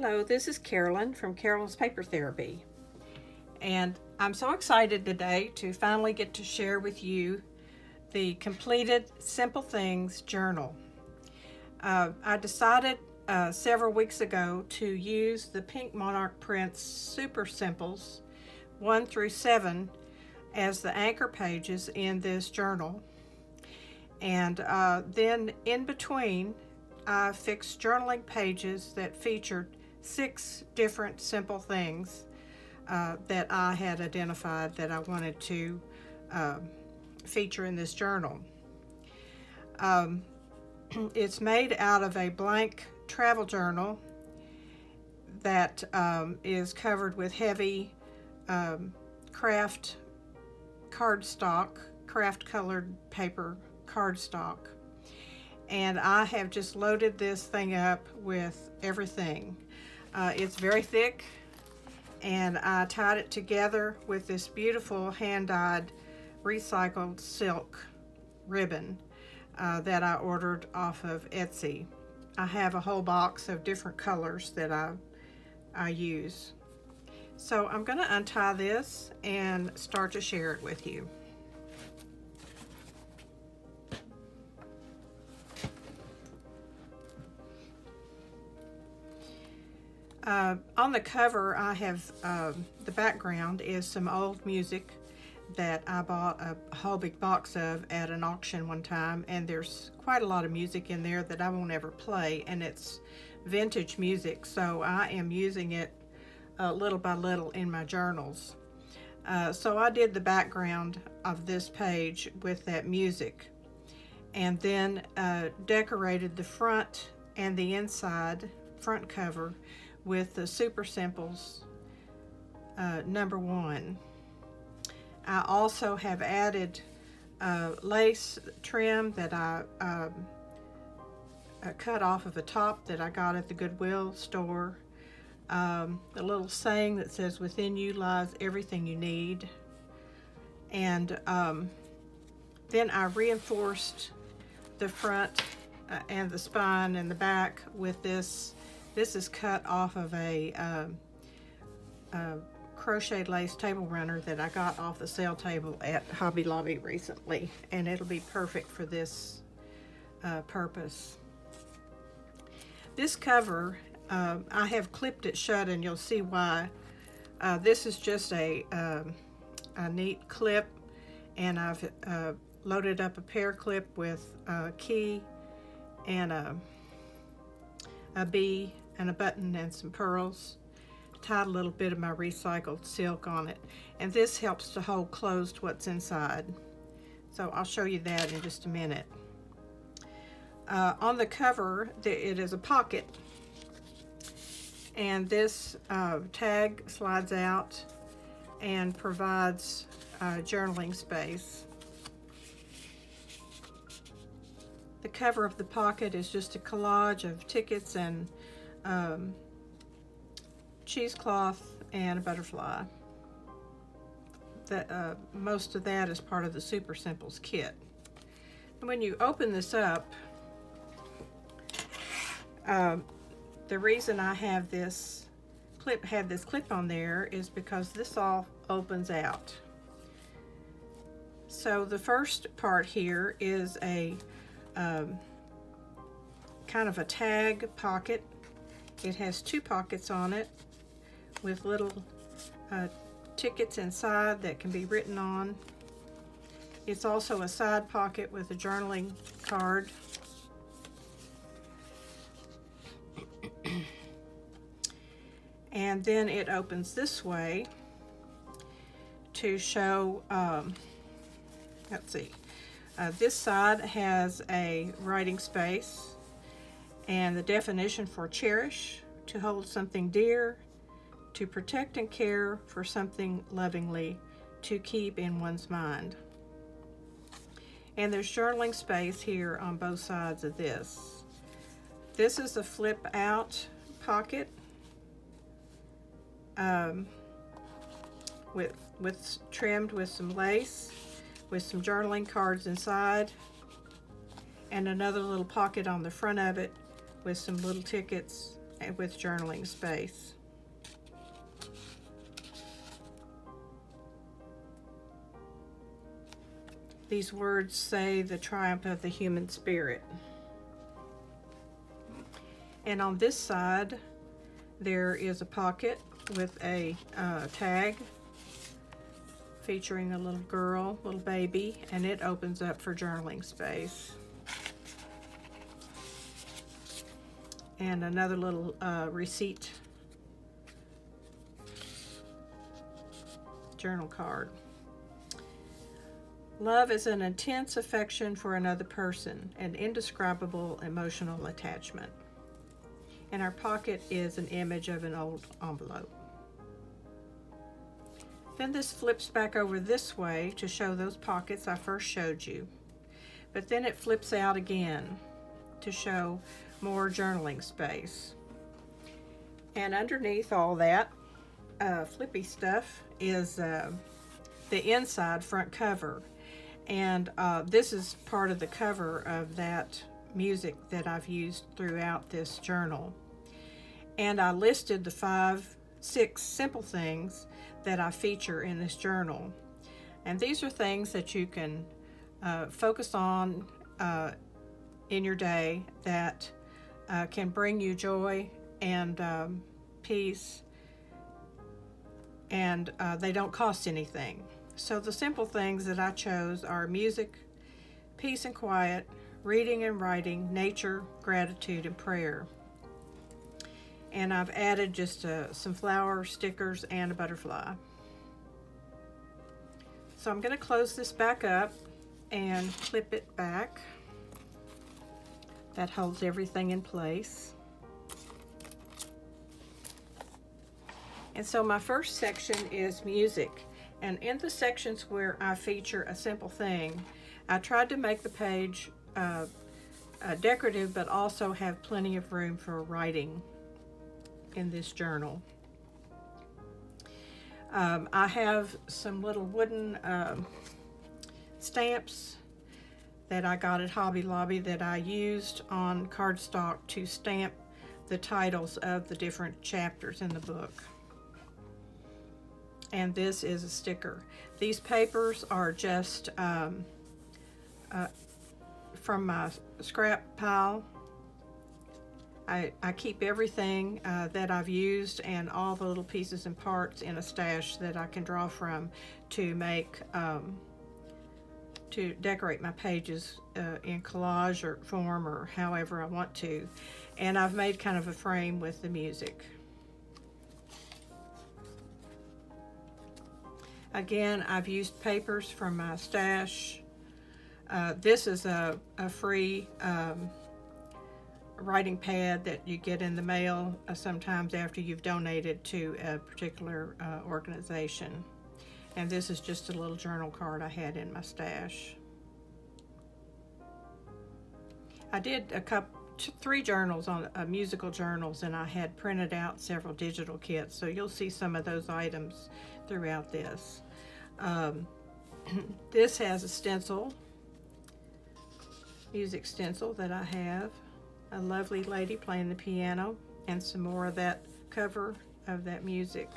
Hello, this is Carolyn from Carolyn's Paper Therapy, and I'm so excited today to finally get to share with you the completed Simple Things journal. I decided several weeks ago to use the Pink Monarch Prints Super Simples 1 through 7 as the anchor pages in this journal, and then in between I fixed journaling pages that featured 6 different simple things that I had identified that I wanted to feature in this journal. It's made out of a blank travel journal that is covered with heavy craft colored paper cardstock. And I have just loaded this thing up with everything. It's very thick, and I tied it together with this beautiful hand-dyed recycled silk ribbon that I ordered off of Etsy. I have a whole box of different colors that I use. So I'm going to untie this and start to share it with you. On the cover, I have the background is some old music that I bought a whole big box of at an auction one time, and there's quite a lot of music in there that I won't ever play, and it's vintage music, so I am using it little by little in my journals. So I did the background of this page with that music, and then decorated the front and the front cover with the Super Simples number 1. I also have added lace trim that I cut off of a top that I got at the Goodwill store. A little saying that says, "Within you lies everything you need." And then I reinforced the front and the spine and the back with this. This is cut off of a crochet lace table runner that I got off the sale table at Hobby Lobby recently, and it'll be perfect for this purpose. This cover, I have clipped it shut, and you'll see why. This is just a neat clip, and I've loaded up a pear clip with a key and a bee and a button and some pearls. Tied a little bit of my recycled silk on it, and this helps to hold closed what's inside. So I'll show you that in just a minute. On the cover, it is a pocket, and this tag slides out and provides journaling space. The cover of the pocket is just a collage of tickets and cheesecloth and a butterfly. Most of that is part of the Super Simples kit. And when you open this up, the reason I have this clip on there is because this all opens out. So the first part here is a kind of a tag pocket. It has 2 pockets on it with little tickets inside that can be written on. It's also a side pocket with a journaling card. And then it opens this way to show, let's see, this side has a writing space and the definition for cherish: to hold something dear, to protect and care for something lovingly, to keep in one's mind. And there's journaling space here on both sides of this. This is a flip out pocket with trimmed with some lace, with some journaling cards inside, and another little pocket on the front of it with some little tickets with journaling space. These words say the triumph of the human spirit. And on this side, there is a pocket with a tag featuring a little girl, little baby, and it opens up for journaling space. And another little receipt journal card. Love is an intense affection for another person, an indescribable emotional attachment. And our pocket is an image of an old envelope. Then this flips back over this way to show those pockets I first showed you. But then it flips out again to show more journaling space. And underneath all that flippy stuff is the inside front cover. And this is part of the cover of that music that I've used throughout this journal. And I listed the 6 simple things that I feature in this journal. And these are things that you can focus on in your day that can bring you joy and peace, and they don't cost anything. So the simple things that I chose are music, peace and quiet, reading and writing, nature, gratitude, and prayer. And I've added just some flower stickers and a butterfly. So I'm going to close this back up and clip it back. That holds everything in place. And so my first section is music. And in the sections where I feature a simple thing, I tried to make the page decorative, but also have plenty of room for writing in this journal. I have some little wooden stamps that I got at Hobby Lobby that I used on cardstock to stamp the titles of the different chapters in the book. And this is a sticker. These papers are just from my scrap pile. I keep everything that I've used and all the little pieces and parts in a stash that I can draw from to make to decorate my pages in collage or form or however I want to. And I've made kind of a frame with the music. Again, I've used papers from my stash. This is a free writing pad that you get in the mail sometimes after you've donated to a particular organization. And this is just a little journal card I had in my stash. I did 3 journals on musical journals, and I had printed out several digital kits, so you'll see some of those items throughout this. This has a stencil, music stencil that I have, a lovely lady playing the piano, and some more of that cover of that music.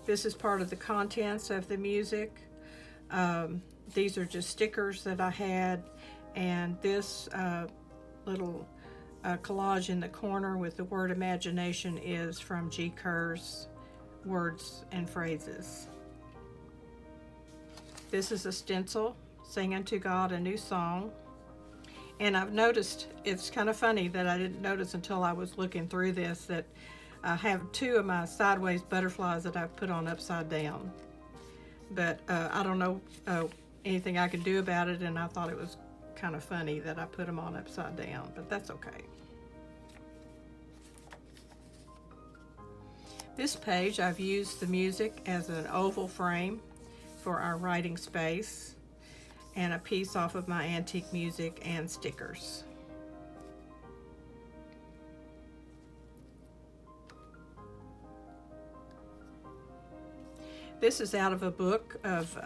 This is part of the contents of the music. These are just stickers that I had, and this little collage in the corner with the word imagination is from G. Kerr's Words and Phrases. This is a stencil, Sing Unto God a New Song. And I've noticed, it's kind of funny that I didn't notice until I was looking through this, that I have 2 of my sideways butterflies that I've put on upside down. But I don't know anything I can do about it, and I thought it was kind of funny that I put them on upside down, but that's okay. This page, I've used the music as an oval frame for our writing space, and a piece off of my antique music and stickers. This is out of a book of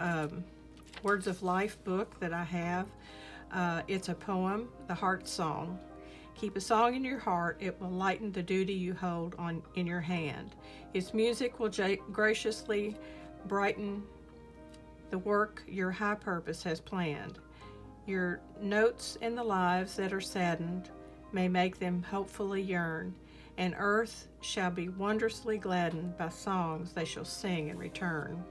Words of Life book that I have. It's a poem, The Heart Song. Keep a song in your heart. It will lighten the duty you hold in your hand. Its music will graciously brighten the work your high purpose has planned. Your notes in the lives that are saddened may make them hopefully yearn, and earth shall be wondrously gladdened by songs they shall sing in return.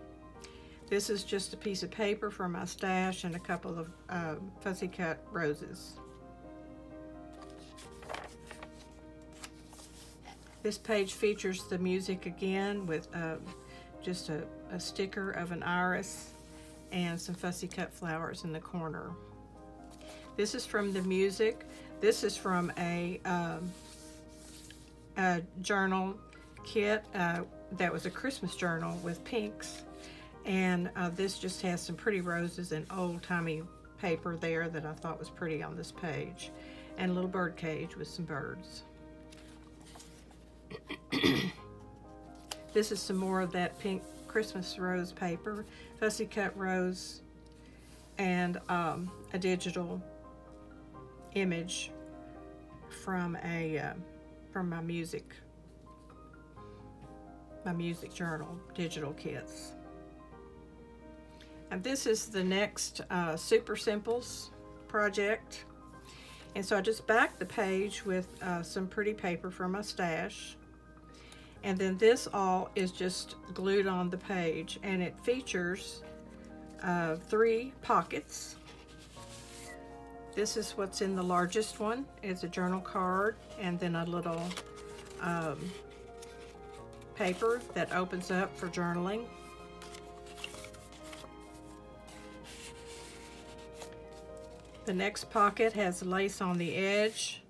This is just a piece of paper from my stash and a couple of fussy cut roses. This page features the music again with just a sticker of an iris and some fussy cut flowers in the corner. This is from the music. This is from a journal kit that was a Christmas journal with pinks, and this just has some pretty roses and old-timey paper there that I thought was pretty on this page, and a little bird cage with some birds. This is some more of that pink Christmas rose paper, fussy cut rose, and a digital image from my music journal digital kits. And this is the next Super Simples project, and so I just backed the page with some pretty paper from my stash, and then this all is just glued on the page, and it features 3 pockets. This is what's in the largest one. It's a journal card, and then a little paper that opens up for journaling. The next pocket has lace on the edge,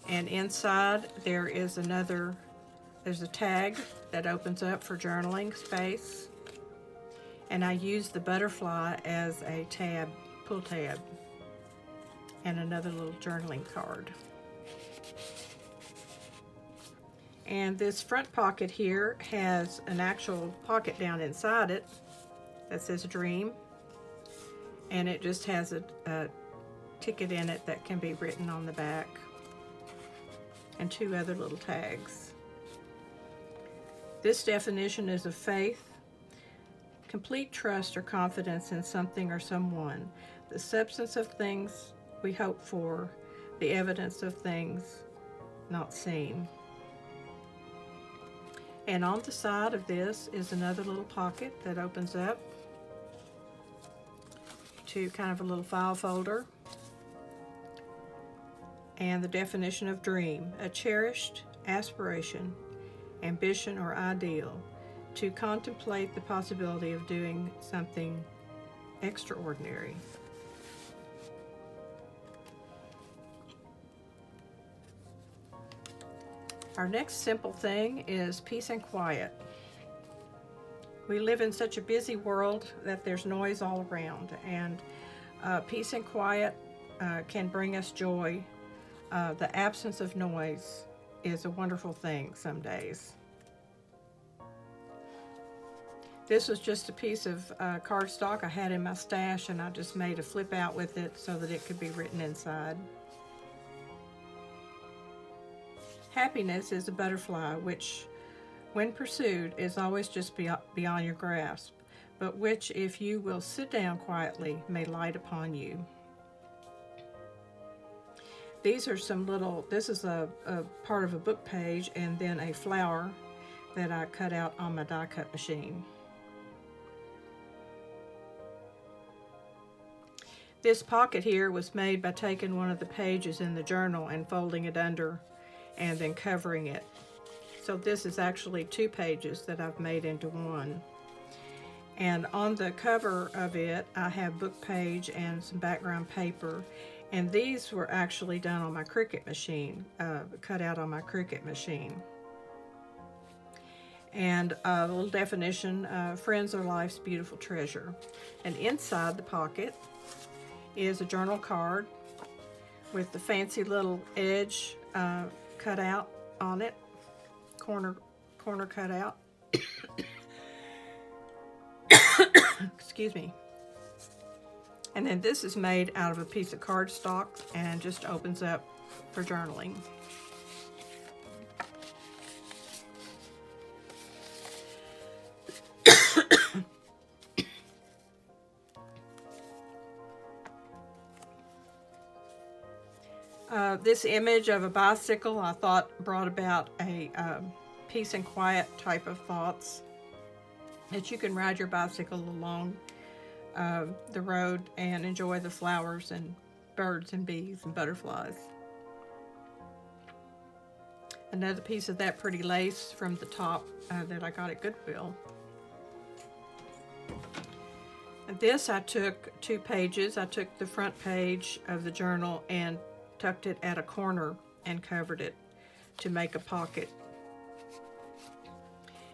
and inside there's a tag that opens up for journaling space. And I use the butterfly as a tab, pull tab, and another little journaling card. And this front pocket here has an actual pocket down inside it that says Dream, and it just has a ticket in it that can be written on the back, and 2 other little tags. This definition is of faith, complete trust or confidence in something or someone, the substance of things we hope for, the evidence of things not seen. And on the side of this is another little pocket that opens up to kind of a little file folder. And the definition of dream, a cherished aspiration, ambition, or ideal, to contemplate the possibility of doing something extraordinary. Our next simple thing is peace and quiet. We live in such a busy world that there's noise all around, and peace and quiet can bring us joy. The absence of noise is a wonderful thing some days. This was just a piece of cardstock I had in my stash, and I just made a flip out with it so that it could be written inside. Happiness is a butterfly which, when pursued, is always just beyond your grasp, but which, if you will sit down quietly, may light upon you. These are some little, this is a part of a book page, and then a flower that I cut out on my die cut machine. This pocket here was made by taking one of the pages in the journal and folding it under and then covering it. So this is actually 2 pages that I've made into one. And on the cover of it, I have book page and some background paper. And these were actually done on my Cricut machine, cut out on my Cricut machine. And a little definition, friends are life's beautiful treasure. And inside the pocket is a journal card with the fancy little edge cut out on it, corner cut out. Excuse me. And then this is made out of a piece of cardstock and just opens up for journaling. This image of a bicycle I thought brought about a peace and quiet type of thoughts, that you can ride your bicycle along the road and enjoy the flowers and birds and bees and butterflies. Another piece of that pretty lace from the top that I got at Goodwill. And this, I took 2 pages. I took the front page of the journal and tucked it at a corner and covered it to make a pocket.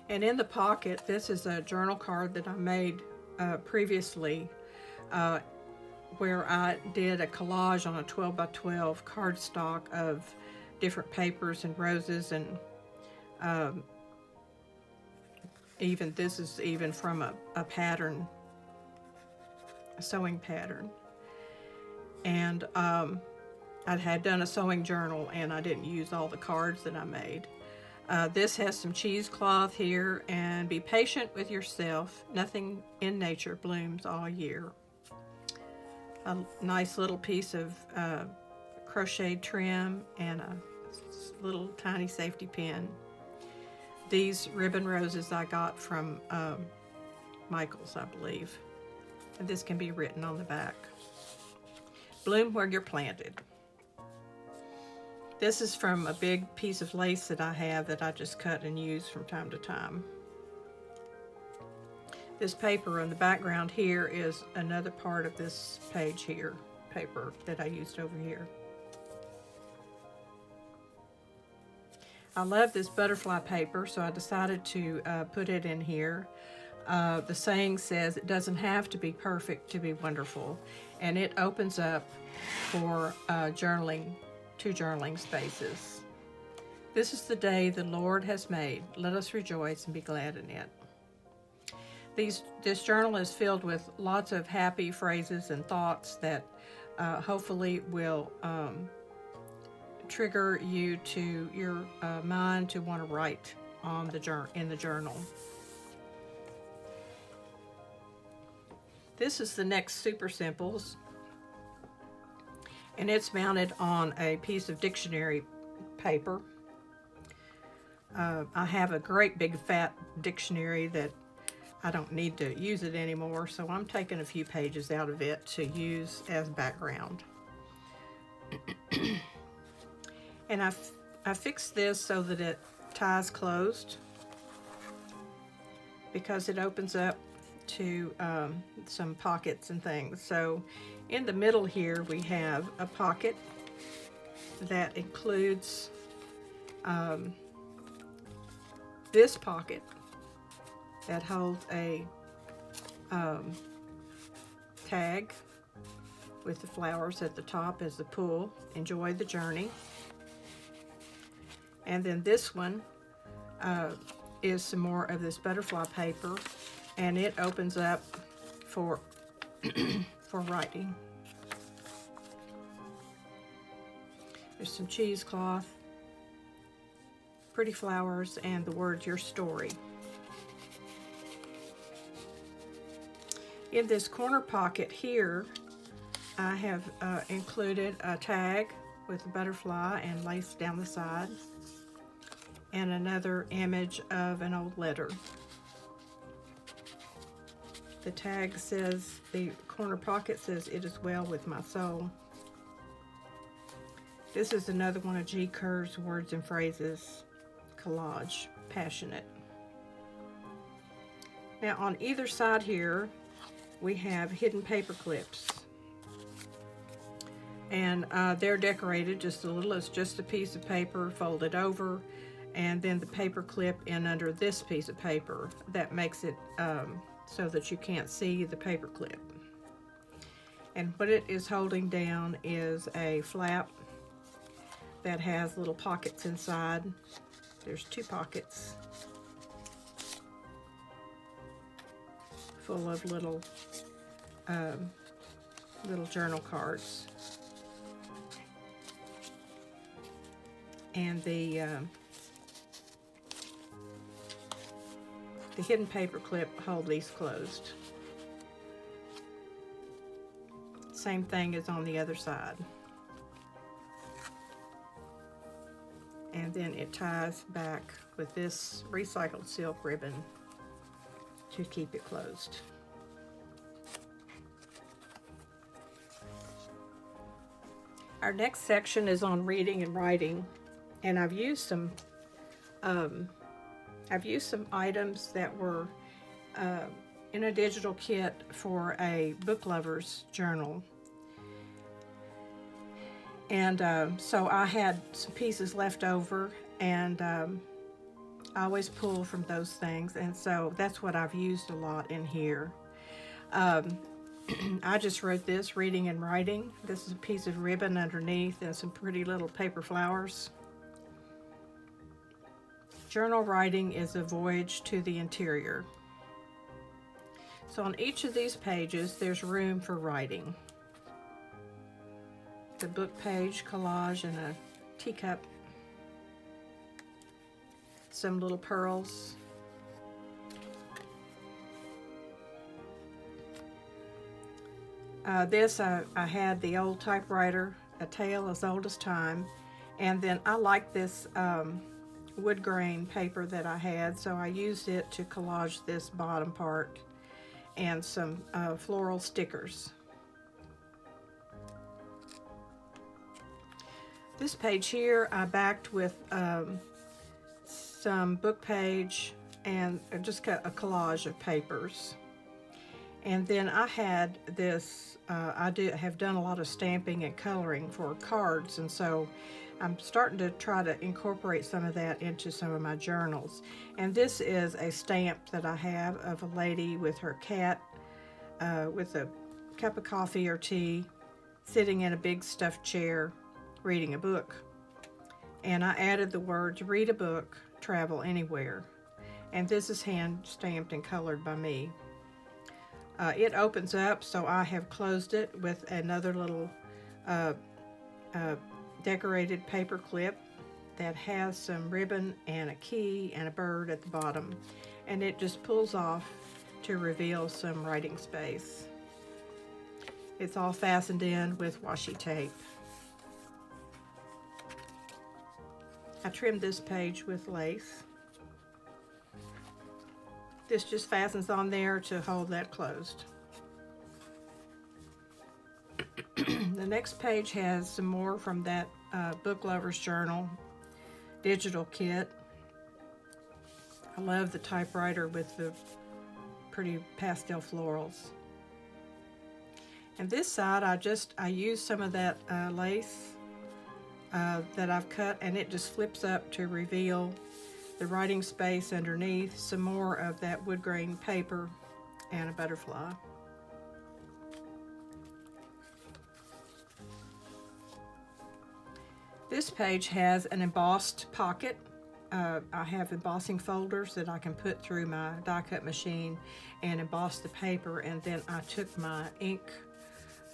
And in the pocket, this is a journal card that I made previously, where I did a collage on a 12 by 12 cardstock of different papers and roses, and even this is even from a pattern, a sewing pattern. And I had done a sewing journal and I didn't use all the cards that I made. This has some cheesecloth here, and be patient with yourself. Nothing in nature blooms all year. A nice little piece of crocheted trim and a little tiny safety pin. These ribbon roses I got from Michael's, I believe. And this can be written on the back. Bloom where you're planted. This is from a big piece of lace that I have that I just cut and use from time to time. This paper in the background here is another part of this page here, paper that I used over here. I love this butterfly paper, so I decided to put it in here. The saying says it doesn't have to be perfect to be wonderful, and it opens up for journaling, 2 journaling spaces. This is the day the Lord has made. Let us rejoice and be glad in it. This journal is filled with lots of happy phrases and thoughts that hopefully will trigger you to your mind to want to write on in the journal. This is the next Super Simples, and it's mounted on a piece of dictionary paper. I have a great big fat dictionary that I don't need to use it anymore, so I'm taking a few pages out of it to use as background. And I fixed this so that it ties closed, because it opens up to some pockets and things. So in the middle here we have a pocket that includes this pocket that holds a tag with the flowers at the top as the pull. Enjoy the journey. And then this one is some more of this butterfly paper, and it opens up for for writing. There's some cheesecloth, pretty flowers, and the words "Your Story." In this corner pocket here, I have included a tag with a butterfly and lace down the side, and another image of an old letter. The tag says, the corner pocket says, "It is well with my soul." This is another one of G. Kerr's words and phrases collage, passionate. Now on either side here, we have hidden paper clips. And they're decorated just a little. It's just a piece of paper folded over, and then the paper clip in under this piece of paper. That makes it so that you can't see the paper clip. And what it is holding down is a flap that has little pockets inside. There's 2 pockets full of little journal cards. and the hidden paper clip hold these closed. Same thing as on the other side. And then it ties back with this recycled silk ribbon to keep it closed. Our next section is on reading and writing, and I've used some items that were in a digital kit for a book lover's journal. And so I had some pieces left over, and I always pull from those things, and so that's what I've used a lot in here. I just wrote this, reading and writing. This is a piece of ribbon underneath and some pretty little paper flowers. Journal writing is a voyage to the interior. So on each of these pages, there's room for writing. The book page, collage, and a teacup. Some little pearls. I had the old typewriter, a tale as old as time, and then I like this wood grain paper that I had, so I used it to collage this bottom part and some floral stickers. This page here I backed with some book page and just a collage of papers. And then I had this, have done a lot of stamping and coloring for cards, and so I'm starting to try to incorporate some of that into some of my journals. And this is a stamp that I have of a lady with her cat with a cup of coffee or tea, sitting in a big stuffed chair, reading a book. And I added the words, read a book, travel anywhere. And this is hand stamped and colored by me. It opens up, so I have closed it with another little decorated paper clip that has some ribbon and a key and a bird at the bottom, and it just pulls off to reveal some writing space. It's all fastened in with washi tape. I trimmed this page with lace. This just fastens on there to hold that closed. The next page has some more from that Book Lover's Journal digital kit. I love the typewriter with the pretty pastel florals. And this side, I used some of that lace that I've cut, and it just flips up to reveal the writing space underneath, some more of that wood grain paper, and a butterfly. This page has an embossed pocket. I have embossing folders that I can put through my die cut machine and emboss the paper, and then I took my ink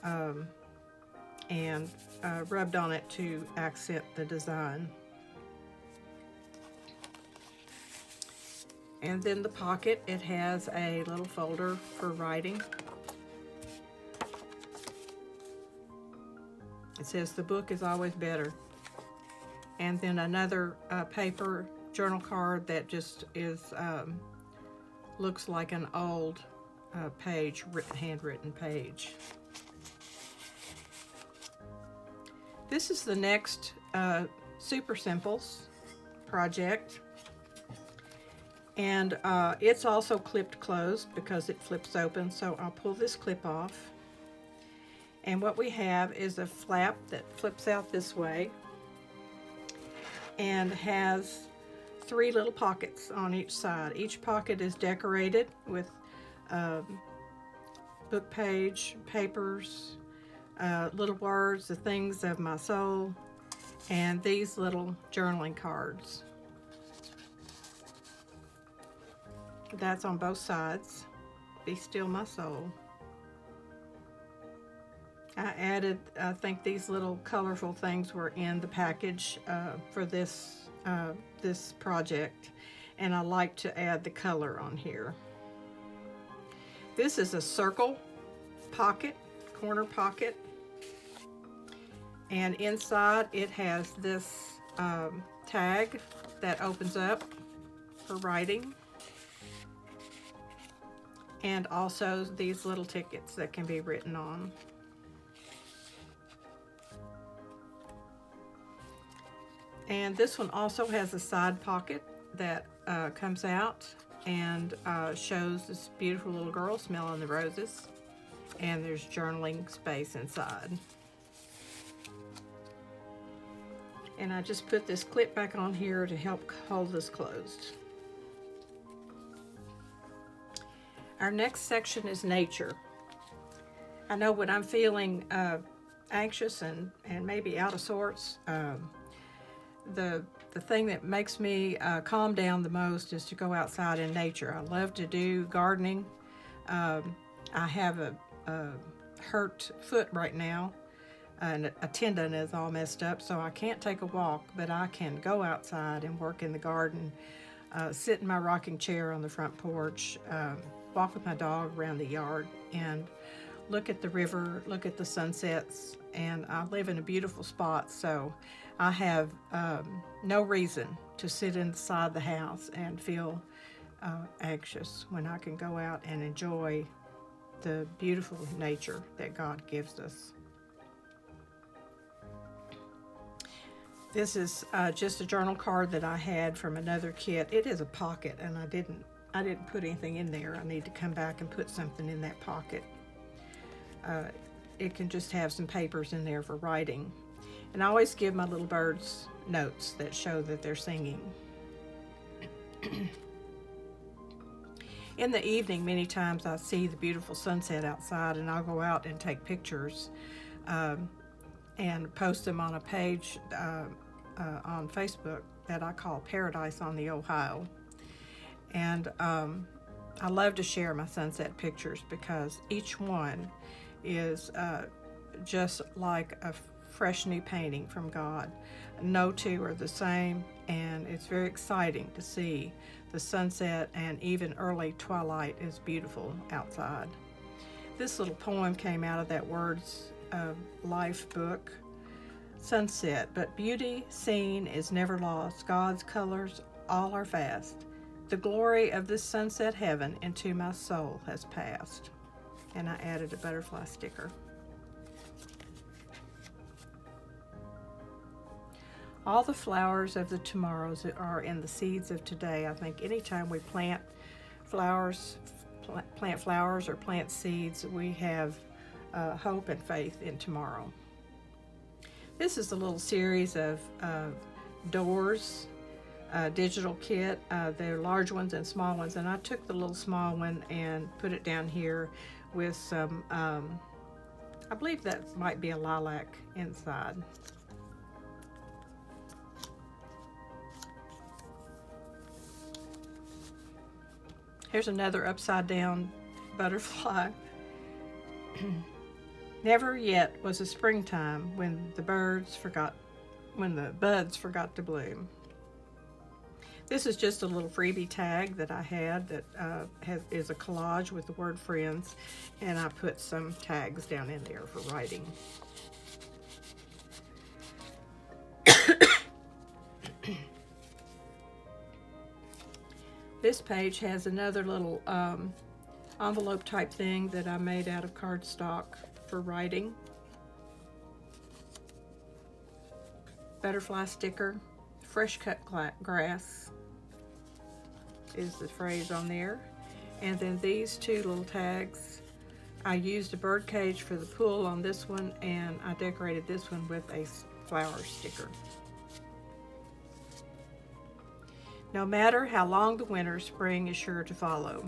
and rubbed on it to accent the design. And then the pocket, it has a little folder for writing. It says the book is always better. And then another paper journal card that just is looks like an old page, handwritten page. This is the next Super Simples project. And it's also clipped closed because it flips open, so I'll pull this clip off. And what we have is a flap that flips out this way and has 3 little pockets on each side. Each pocket is decorated with book page, papers, little words, the things of my soul, and these little journaling cards. That's on both sides. Be still my soul. I added, I think these little colorful things were in the package for this project, and I like to add the color on here. This is a circle pocket, corner pocket, and inside it has this tag that opens up for writing, and also these little tickets that can be written on. And this one also has a side pocket that comes out and shows this beautiful little girl smelling the roses, and there's journaling space inside. And I just put this clip back on here to help hold this closed. Our next section is nature. I know when I'm feeling anxious and maybe out of sorts, the thing that makes me calm down the most is to go outside in nature. I love to do gardening. I have a hurt foot right now, and a tendon is all messed up, so I can't take a walk, but I can go outside and work in the garden, sit in my rocking chair on the front porch, walk with my dog around the yard, and look at the river, look at the sunsets. And I live in a beautiful spot, so I have no reason to sit inside the house and feel anxious when I can go out and enjoy the beautiful nature that God gives us. This is just a journal card that I had from another kit. It is a pocket, and I didn't put anything in there. I need to come back and put something in that pocket. It can just have some papers in there for writing. And I always give my little birds notes that show that they're singing. In the evening, many times I see the beautiful sunset outside, and I'll go out and take pictures and post them on a page on Facebook that I call Paradise on the Ohio. And I love to share my sunset pictures because each one is just like a fresh new painting from God. No two are the same, and it's very exciting to see the sunset, and even early twilight is beautiful outside. This little poem came out of that Words of Life book. Sunset, but beauty seen is never lost. God's colors all are fast. The glory of this sunset heaven into my soul has passed. And I added a butterfly sticker. All the flowers of the tomorrows are in the seeds of today. I think anytime we plant flowers or plant seeds, we have hope and faith in tomorrow. This is a little series of doors, digital kit. There are large ones and small ones, and I took the little small one and put it down here with some, I believe that might be a lilac inside. Here's another upside down butterfly. Never yet was a springtime when the buds forgot to bloom. This is just a little freebie tag that I had that is a collage with the word friends, and I put some tags down in there for writing. This page has another little envelope type thing that I made out of cardstock for writing. Butterfly sticker, fresh cut grass is the phrase on there. And then these two little tags, I used a bird cage for the pool on this one, and I decorated this one with a flower sticker. No matter how long the winter, spring is sure to follow.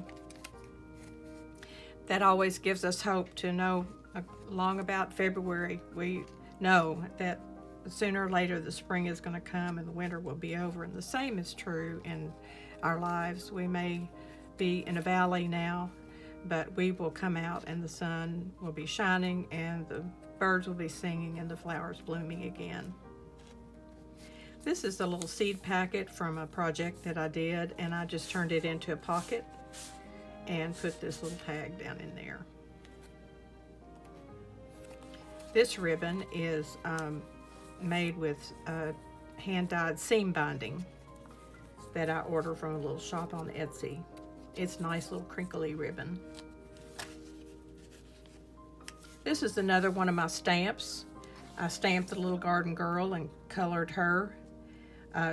That always gives us hope to know long about February. We know that sooner or later the spring is going to come and the winter will be over. And the same is true in our lives. We may be in a valley now, but we will come out and the sun will be shining and the birds will be singing and the flowers blooming again. This is the little seed packet from a project that I did, and I just turned it into a pocket and put this little tag down in there. This ribbon is made with hand-dyed seam binding that I ordered from a little shop on Etsy. It's a nice little crinkly ribbon. This is another one of my stamps. I stamped the little garden girl and colored her.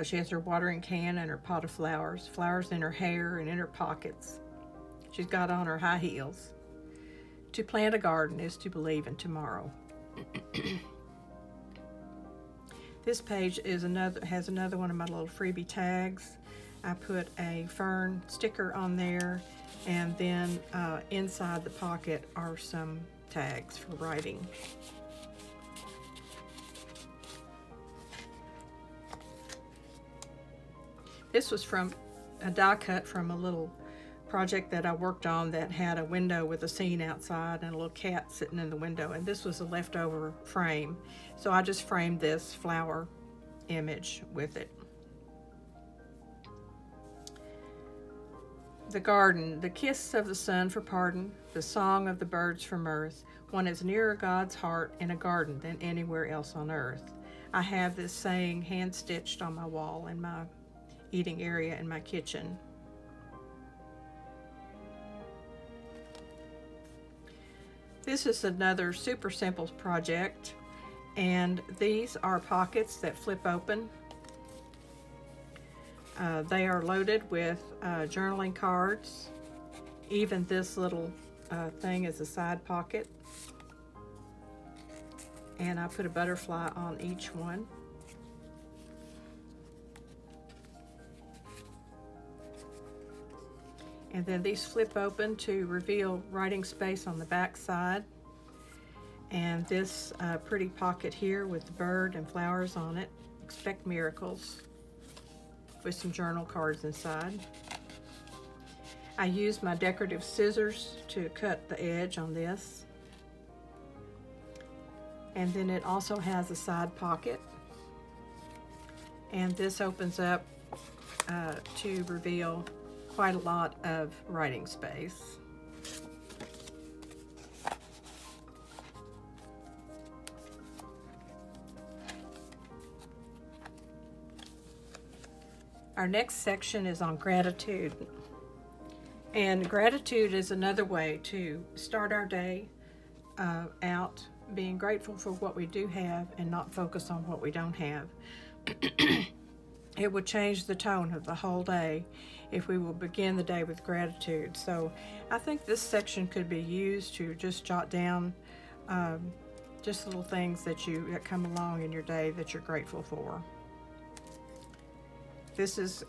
She has her watering can and her pot of flowers, flowers in her hair and in her pockets. She's got on her high heels. To plant a garden is to believe in tomorrow. This page has another one of my little freebie tags. I put a fern sticker on there, and then inside the pocket are some tags for writing. This was from a die cut from a little project that I worked on that had a window with a scene outside and a little cat sitting in the window, and this was a leftover frame, so I just framed this flower image with it. The garden, the kiss of the sun for pardon, the song of the birds from earth. One is nearer God's heart in a garden than anywhere else on earth. I have this saying hand-stitched on my wall in my eating area in my kitchen. This is another super simple project, and these are pockets that flip open. They are loaded with journaling cards. Even this little thing is a side pocket. And I put a butterfly on each one. And then these flip open to reveal writing space on the back side. And this pretty pocket here with the bird and flowers on it. Expect miracles, with some journal cards inside. I used my decorative scissors to cut the edge on this. And then it also has a side pocket. And this opens up to reveal quite a lot of writing space. Our next section is on gratitude. And gratitude is another way to start our day out being grateful for what we do have and not focus on what we don't have. It would change the tone of the whole day if we will begin the day with gratitude. So I think this section could be used to just jot down just little things that come along in your day that you're grateful for. This has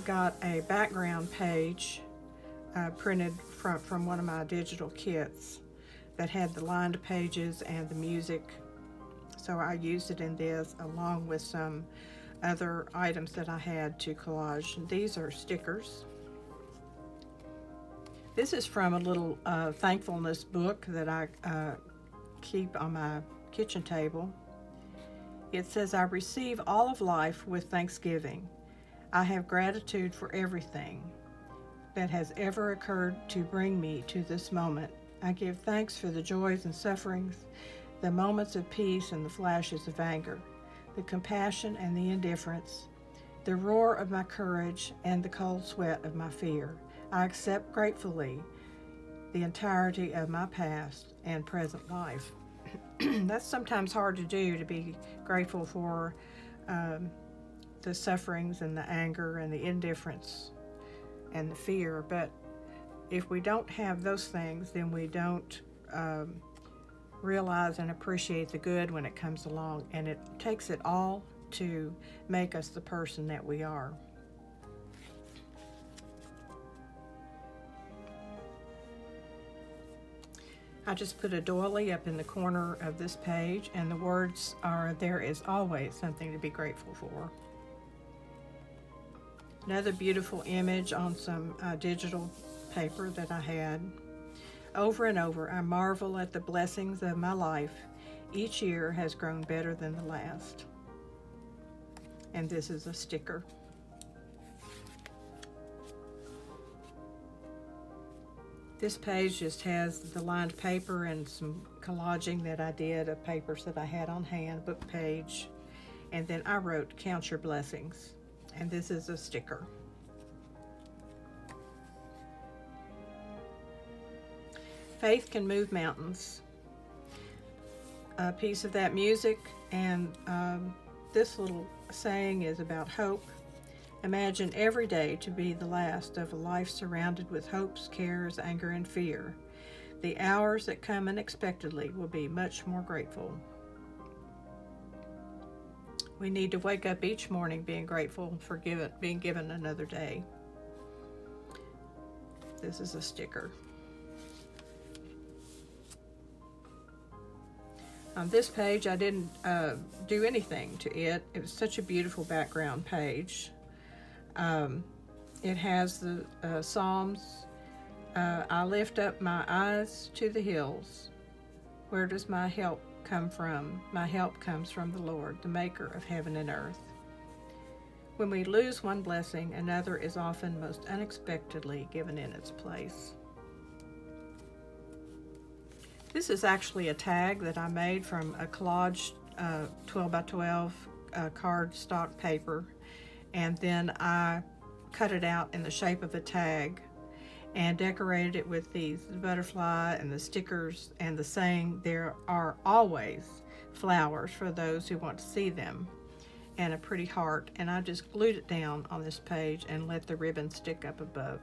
got a background page printed from one of my digital kits that had the lined pages and the music. So I used it in this along with some other items that I had to collage. And these are stickers. This is from a little thankfulness book that I keep on my kitchen table. It says, I receive all of life with thanksgiving. I have gratitude for everything that has ever occurred to bring me to this moment. I give thanks for the joys and sufferings, the moments of peace and the flashes of anger, the compassion and the indifference, the roar of my courage and the cold sweat of my fear. I accept gratefully the entirety of my past and present life. That's sometimes hard to do, to be grateful for the sufferings and the anger and the indifference and the fear. But if we don't have those things, then we don't realize and appreciate the good when it comes along, and it takes it all to make us the person that we are. I just put a doily up in the corner of this page, and the words are, there is always something to be grateful for. Another beautiful image on some digital paper that I had. Over and over, I marvel at the blessings of my life Each year has grown better than the last. And this is a sticker. This page just has the lined paper and some collaging that I did of papers that I had on hand, book page. And then I wrote, "Count your blessings." And this is a sticker. Faith can move mountains. A piece of that music, and this little saying is about hope. Imagine every day to be the last of a life surrounded with hopes, cares, anger, and fear. The hours that come unexpectedly will be much more grateful. We need to wake up each morning being grateful for being given another day. This is a sticker. On this page, I didn't do anything to it. It was such a beautiful background page. It has the Psalms. I lift up my eyes to the hills. Where does my help come from? My help comes from the Lord, the maker of heaven and earth. When we lose one blessing, another is often most unexpectedly given in its place. This is actually a tag that I made from a collage 12 by 12 cardstock paper, and then I cut it out in the shape of a tag and decorated it with the butterfly and the stickers and the saying, "There are always flowers for those who want to see them," and a pretty heart, and I just glued it down on this page and let the ribbon stick up above.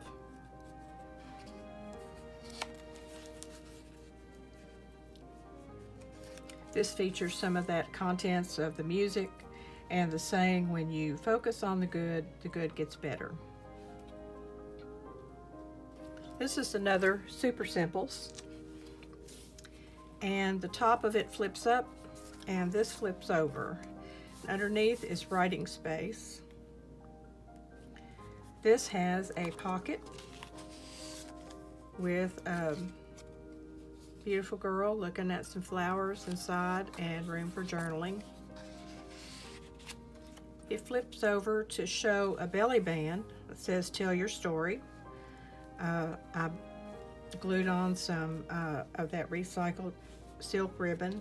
This features some of that contents of the music and the saying, "When you focus on the good gets better." This is another Super Simples, and the top of it flips up and this flips over. Underneath is writing space. This has a pocket with a beautiful girl looking at some flowers inside and room for journaling. It flips over to show a belly band that says, "Tell your story." I glued on some of that recycled silk ribbon,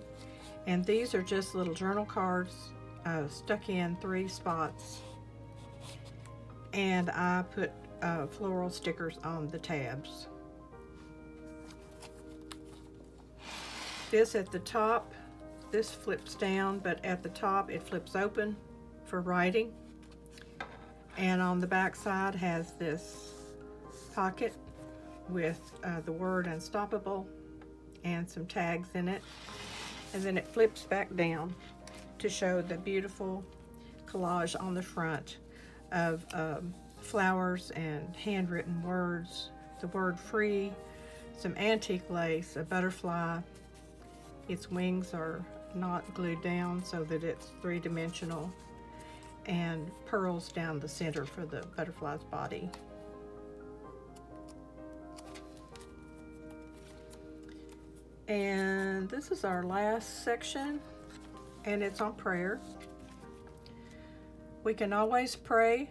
and these are just little journal cards stuck in 3 spots, and I put floral stickers on the tabs. This at the top, this flips down, but at the top it flips open for writing, and on the back side has this pocket with the word "Unstoppable" and some tags in it, and then it flips back down to show the beautiful collage on the front of flowers and handwritten words, the word "free," some antique lace, a butterfly. Its wings are not glued down so that it's 3-dimensional, and pearls down the center for the butterfly's body. And this is our last section, and it's on prayer. We can always pray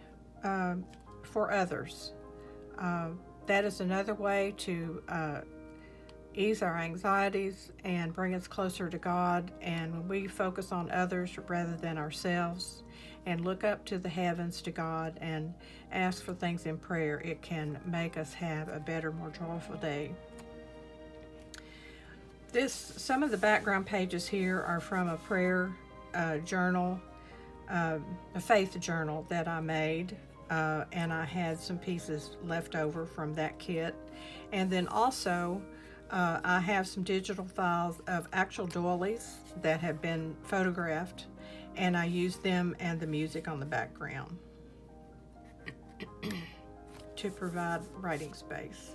for others. That is another way to ease our anxieties and bring us closer to God. And when we focus on others rather than ourselves and look up to the heavens to God and ask for things in prayer, it can make us have a better, more joyful day. Some of the background pages here are from a prayer journal, a faith journal that I made, and I had some pieces left over from that kit. And then also I have some digital files of actual doilies that have been photographed, and I use them and the music on the background to provide writing space.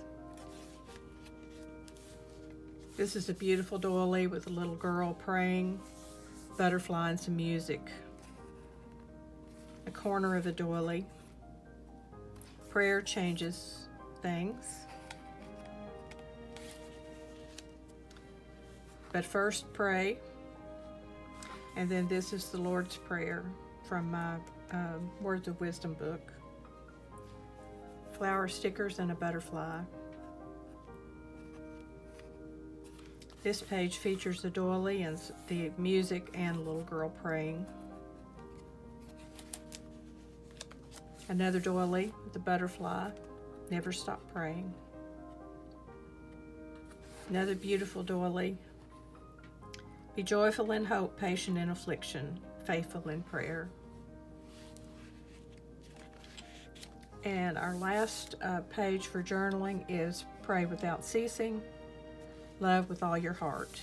This is a beautiful doily with a little girl praying, butterfly, and some music. A corner of the doily. Prayer changes things. But first pray. And then this is the Lord's Prayer from my Words of Wisdom book. Flower stickers and a butterfly. This page features the doily and the music and a little girl praying. Another doily with the butterfly, never stop praying. Another beautiful doily. Be joyful in hope, patient in affliction, faithful in prayer. And our last page for journaling is Pray Without Ceasing, Love with All Your Heart.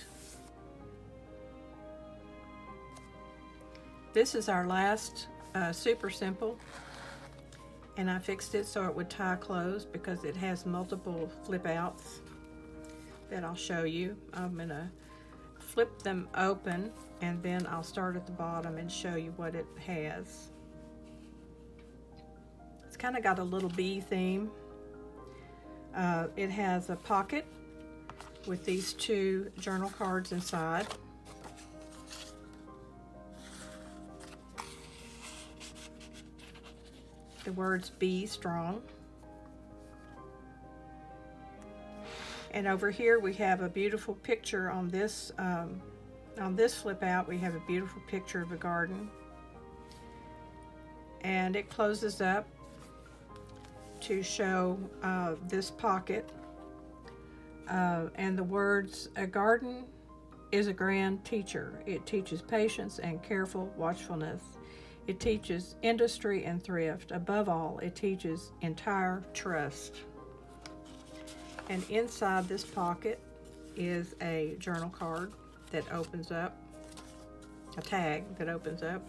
This is our last super simple, and I fixed it so it would tie closed because it has multiple flip outs that I'll show you. I'm going to flip them open and then I'll start at the bottom and show you what it has. It's kind of got a little bee theme. It has a pocket with these two journal cards inside. The words "Be Strong." And over here we have a beautiful picture on this flip out. We have a beautiful picture of a garden, and it closes up to show this pocket and the words, "A garden is a grand teacher. It teaches patience and careful watchfulness. It teaches industry and thrift. Above all, it teaches entire trust." And inside this pocket is a journal card that opens up, a tag that opens up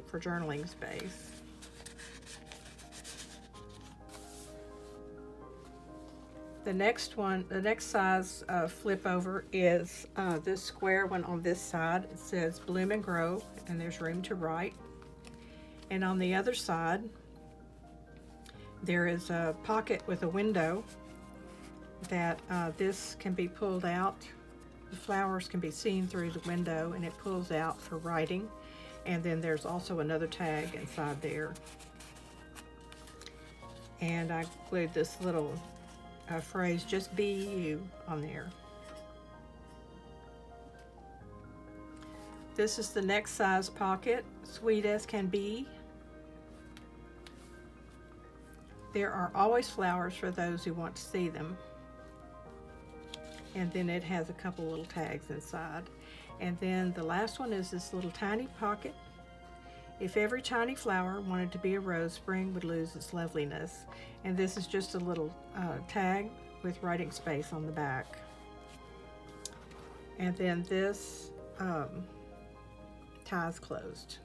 for journaling space. The next size flip over is this square one on this side. It says "Bloom and Grow," and there's room to write. And on the other side, there is a pocket with a window that this can be pulled out. The flowers can be seen through the window, and it pulls out for writing. And then there's also another tag inside there. And I glued this little phrase, "Just be you," on there. This is the next size pocket, "Sweet as Can Be." There are always flowers for those who want to see them. And then it has a couple little tags inside. And then the last one is this little tiny pocket. "If every tiny flower wanted to be a rose, spring would lose its loveliness." And this is just a little tag with writing space on the back. And then this ties closed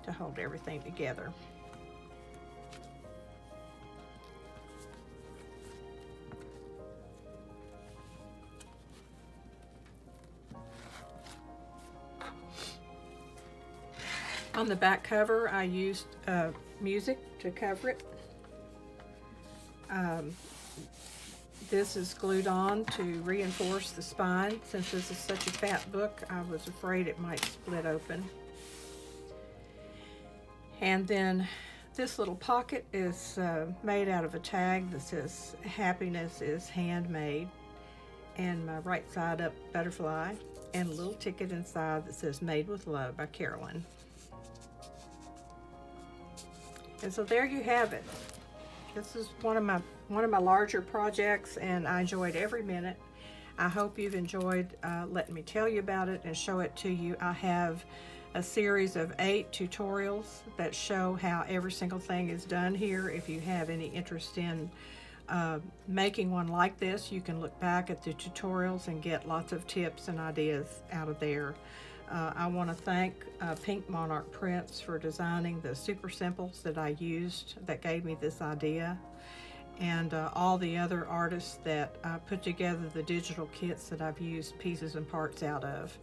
to hold everything together. On the back cover, I used music to cover it. This is glued on to reinforce the spine. Since this is such a fat book, I was afraid it might split open. And then this little pocket is made out of a tag that says "Happiness is handmade," and my right side up butterfly, and a little ticket inside that says "Made with Love" by Carolyn. And so there you have it. This is one of my larger projects, and I enjoyed every minute. I hope you've enjoyed letting me tell you about it and show it to you. I have a series of 8 tutorials that show how every single thing is done here. If you have any interest in making one like this, you can look back at the tutorials and get lots of tips and ideas out of there. I want to thank Pink Monarch Prints for designing the super simples that I used that gave me this idea, and all the other artists that put together the digital kits that I've used pieces and parts out of.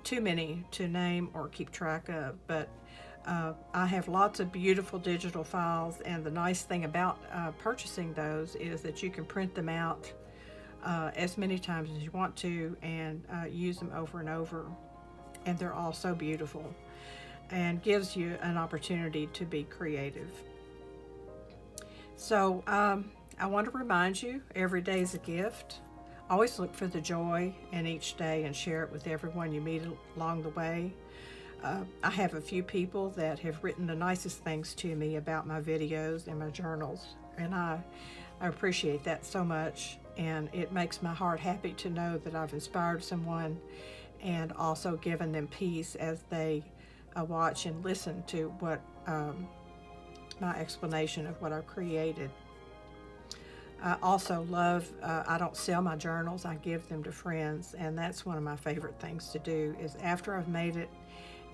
Too many to name or keep track of, but I have lots of beautiful digital files, and the nice thing about purchasing those is that you can print them out as many times as you want to and use them over and over. and they're all so beautiful, and gives you an opportunity to be creative. So I want to remind you, every day is a gift. Always look for the joy in each day and share it with everyone you meet along the way. I have a few people that have written the nicest things to me about my videos and my journals, and I appreciate that so much, and it makes my heart happy to know that I've inspired someone and also given them peace as they watch and listen to what my explanation of what I've created. I also love, I don't sell my journals, I give them to friends, and that's one of my favorite things to do, is after I've made it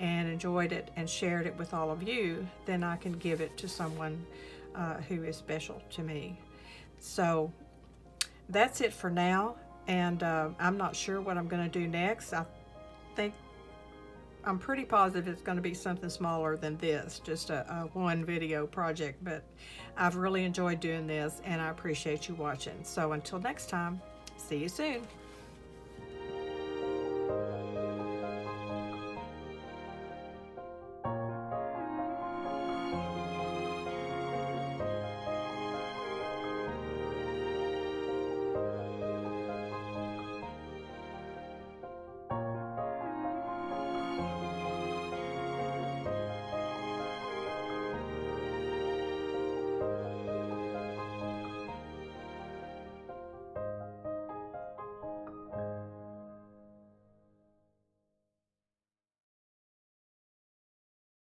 and enjoyed it and shared it with all of you, then I can give it to someone who is special to me. So that's it for now, and I'm not sure what I'm going to do next. I'm pretty positive it's going to be something smaller than this, just a one video project, but I've really enjoyed doing this, and I appreciate you watching. So until next time, see you soon.